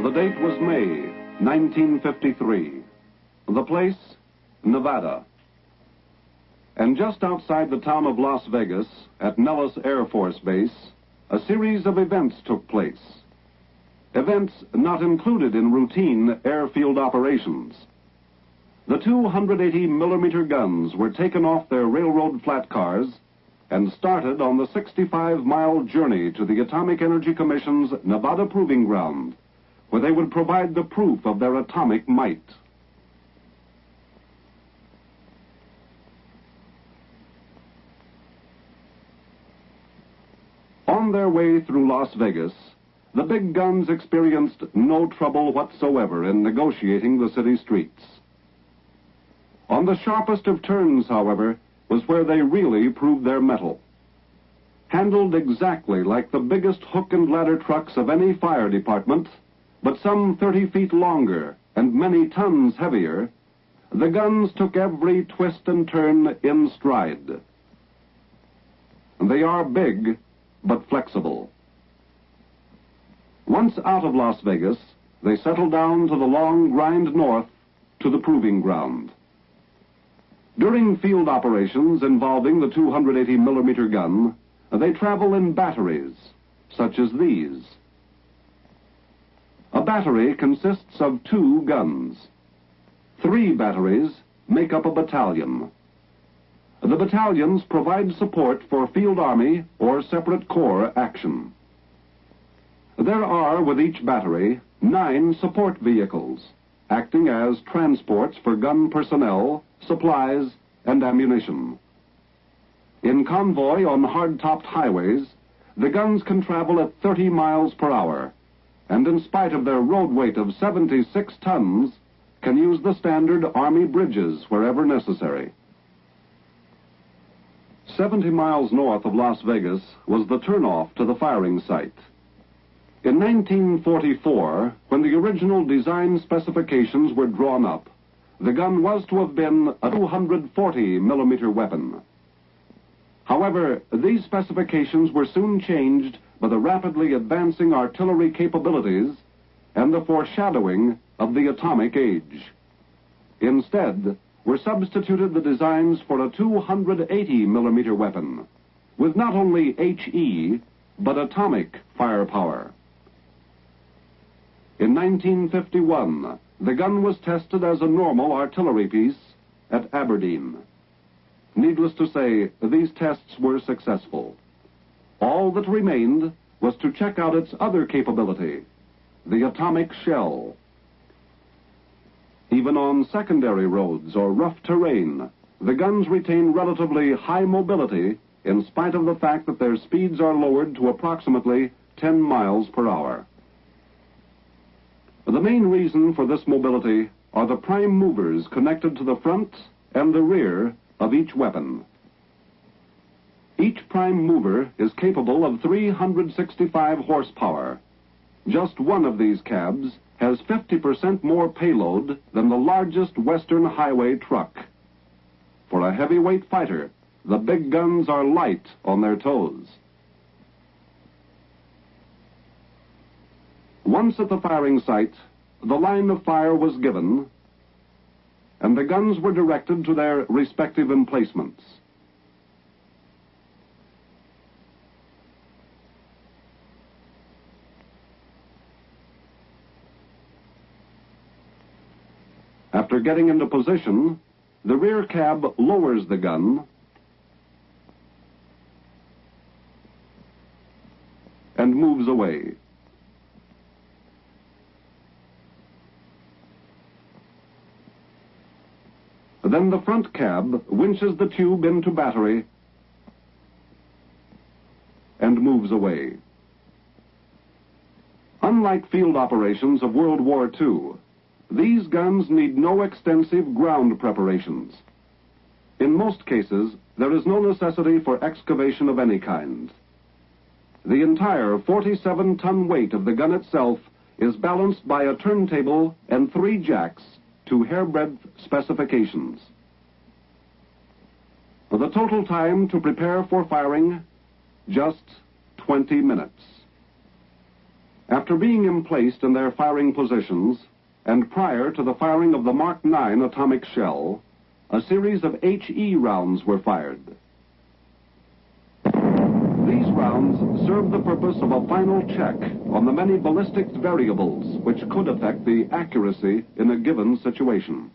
The date was May 1953. The place, Nevada. And just outside the town of Las Vegas, at Nellis Air Force Base, a series of events took place. Events not included in routine airfield operations. The 280mm guns were taken off their railroad flat cars and started on the 65-mile journey to the Atomic Energy Commission's Nevada Proving Ground, where they would provide the proof of their atomic might. On their way through Las Vegas, the big guns experienced no trouble whatsoever in negotiating the city streets. On the sharpest of turns, however, was where they really proved their mettle. Handled exactly like the biggest hook and ladder trucks of any fire department, but some 30 feet longer and many tons heavier, the guns took every twist and turn in stride. They are big, but flexible. Once out of Las Vegas, they settled down to the long grind north to the proving ground. During field operations involving the 280mm gun, they travel in batteries, such as these. A battery consists of 2 guns. 3 batteries make up a battalion. The battalions provide support for field army or separate corps action. There are, with each battery, 9 support vehicles, acting as transports for gun personnel, supplies, and ammunition. In convoy on hard-topped highways, the guns can travel at 30 miles per hour, and in spite of their road weight of 76 tons, can use the standard Army bridges wherever necessary. 70 miles north of Las Vegas was the turnoff to the firing site. In 1944, when the original design specifications were drawn up, the gun was to have been a 240mm weapon. However, these specifications were soon changed by the rapidly advancing artillery capabilities and the foreshadowing of the atomic age. Instead, were substituted the designs for a 280mm weapon, with not only HE, but atomic firepower. In 1951, the gun was tested as a normal artillery piece at Aberdeen. Needless to say, these tests were successful. All that remained was to check out its other capability, the atomic shell. Even on secondary roads or rough terrain, the guns retain relatively high mobility in spite of the fact that their speeds are lowered to approximately 10 miles per hour. The main reason for this mobility are the prime movers connected to the front and the rear of each weapon. Each prime mover is capable of 365 horsepower. Just one of these cabs has 50% more payload than the largest Western highway truck. For a heavyweight fighter, the big guns are light on their toes. Once at the firing site, the line of fire was given, and the guns were directed to their respective emplacements. After getting into position, the rear cab lowers the gun and moves away. Then the front cab winches the tube into battery and moves away. Unlike field operations of World War II, these guns need no extensive ground preparations. In most cases, there is no necessity for excavation of any kind. The entire 47-ton weight of the gun itself is balanced by a turntable and 3 jacks to hairbreadth specifications. For the total time to prepare for firing, just 20 minutes. After being emplaced in their firing positions, and prior to the firing of the Mark 9 atomic shell, a series of HE rounds were fired. These rounds served the purpose of a final check on the many ballistics variables which could affect the accuracy in a given situation.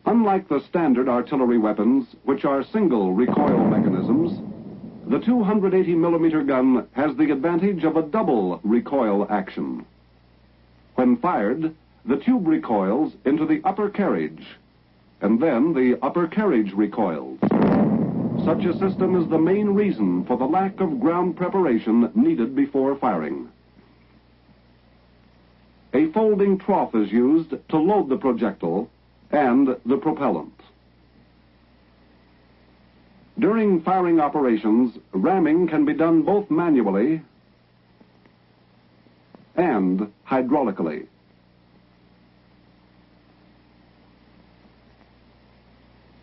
Unlike the standard artillery weapons, which are single recoil mechanisms, the 280 millimeter gun has the advantage of a double recoil action. When fired, the tube recoils into the upper carriage, and then the upper carriage recoils. Such a system is the main reason for the lack of ground preparation needed before firing. A folding trough is used to load the projectile and the propellant. During firing operations, ramming can be done both manually and hydraulically.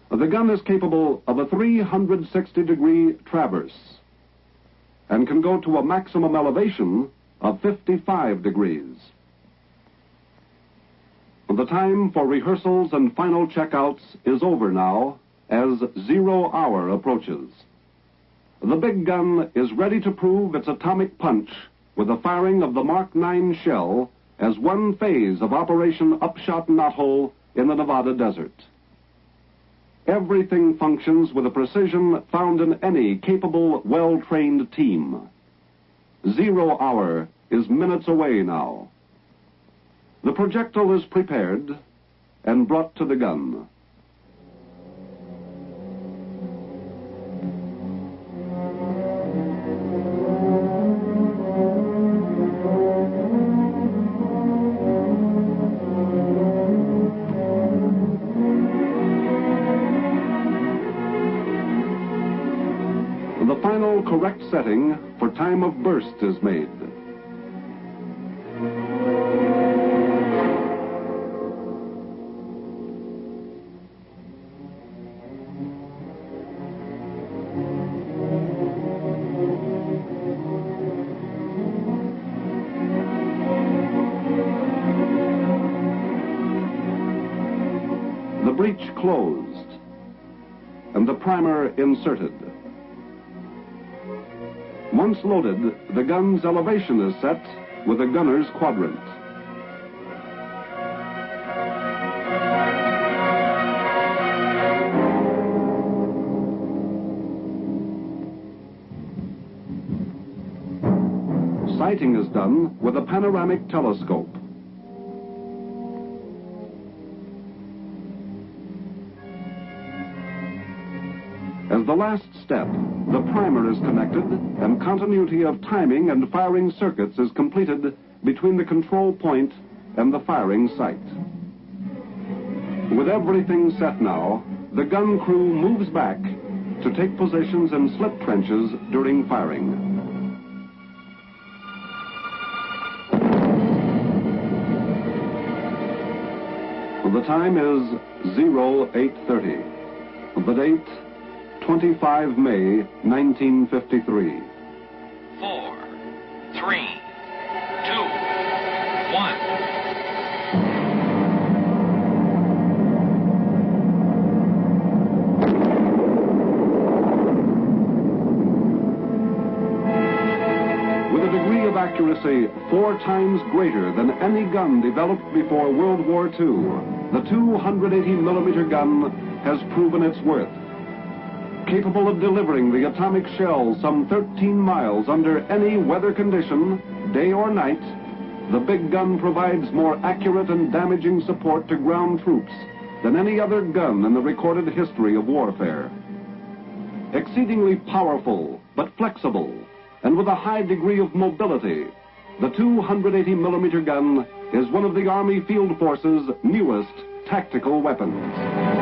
The gun is capable of a 360-degree traverse and can go to a maximum elevation of 55 degrees. The time for rehearsals and final checkouts is over now as 0 hour approaches. The big gun is ready to prove its atomic punch with the firing of the Mark 9 shell as one phase of Operation Upshot Knothole in the Nevada desert. Everything functions with a precision found in any capable, well-trained team. 0 hour is minutes away now. The projectile is prepared and brought to the gun. The final correct setting for time of burst is made. The breech closed and the primer inserted. Once loaded, the gun's elevation is set with a gunner's quadrant. Sighting is done with a panoramic telescope. As the last step, the primer is connected and continuity of timing and firing circuits is completed between the control point and the firing site. With everything set now, the gun crew moves back to take positions in slip trenches during firing. The time is 0830. The date, 25 May, 1953. 4, 3, 2, 1. With a degree of accuracy 4 times greater than any gun developed before World War II, the 280 millimeter gun has proven its worth. Capable of delivering the atomic shell some 13 miles under any weather condition, day or night, the big gun provides more accurate and damaging support to ground troops than any other gun in the recorded history of warfare. Exceedingly powerful, but flexible, and with a high degree of mobility, the 280 millimeter gun is one of the Army Field Force's newest tactical weapons.